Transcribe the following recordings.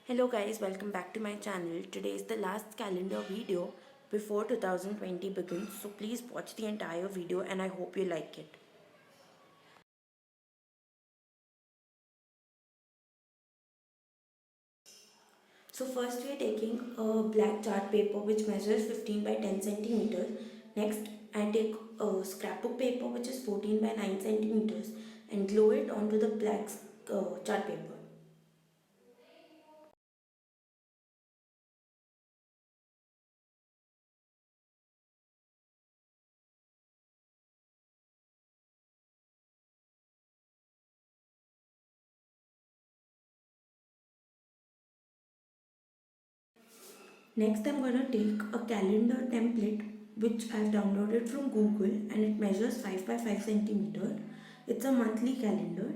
Hello guys, welcome back to my channel. Today is the last calendar video before 2020 begins, so please watch the entire video and I hope you like it. So first we are taking a black chart paper which measures 15 by 10 centimeters. Next I take a scrapbook paper which is 14 by 9 centimeters and glue it onto the black chart paper. Next I'm going to take a calendar template which I've downloaded from Google and it measures 5 by 5 centimeter. It's a monthly calendar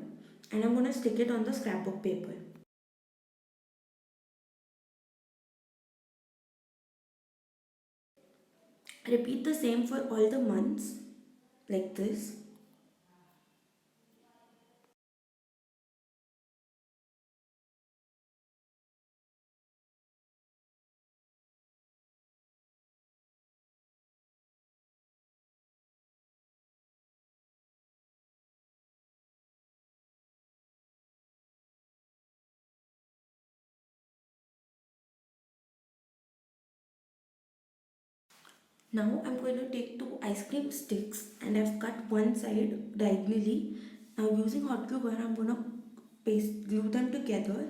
and I'm going to stick it on the scrapbook paper. Repeat the same for all the months like this. Now I'm going to take two ice cream sticks and I've cut one side diagonally. Now using hot glue gun I'm going to glue them together.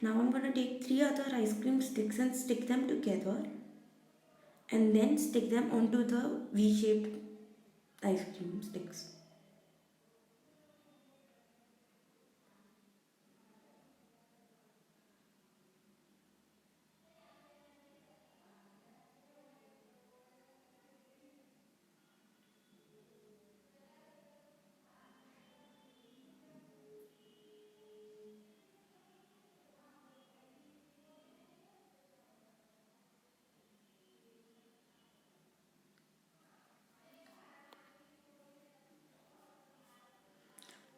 Now I'm going to take three other ice cream sticks and stick them together and then stick them onto the V-shaped ice cream sticks.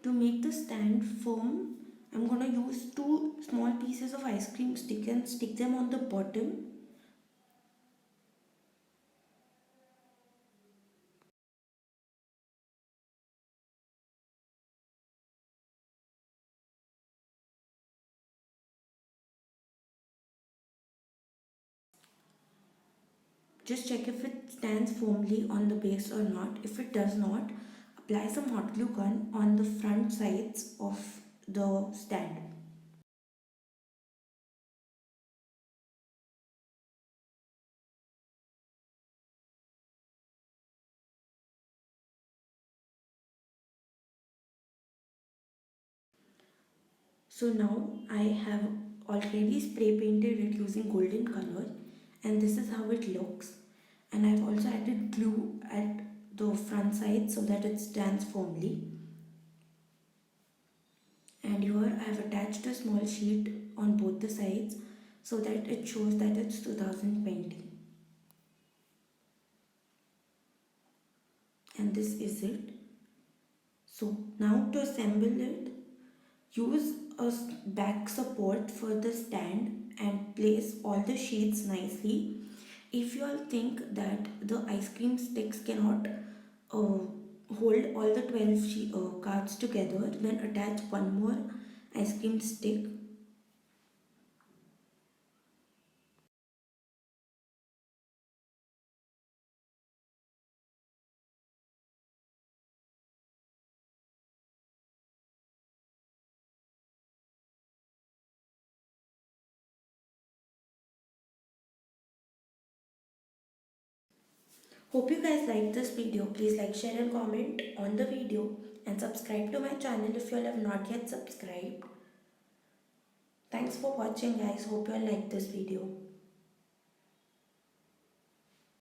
To make the stand firm, I'm going to use two small pieces of ice cream stick and stick them on the bottom. Just check if it stands firmly on the base or not. If it does not, apply some hot glue gun on the front sides of the stand. So now I have already spray painted it using golden color and this is how it looks. And I've also added glue at the front side so that it stands firmly. And here I have attached a small sheet on both the sides so that it shows that it's 2020. And this is it. So now to assemble it, use a back support for the stand and place all the sheets nicely. If you all think that the ice cream sticks cannot hold all the 12 cards together, then attach one more ice cream stick. Hope you guys like this video. Please like, share and comment on the video and subscribe to my channel if you all have not yet subscribed. Thanks for watching guys. Hope you all like this video.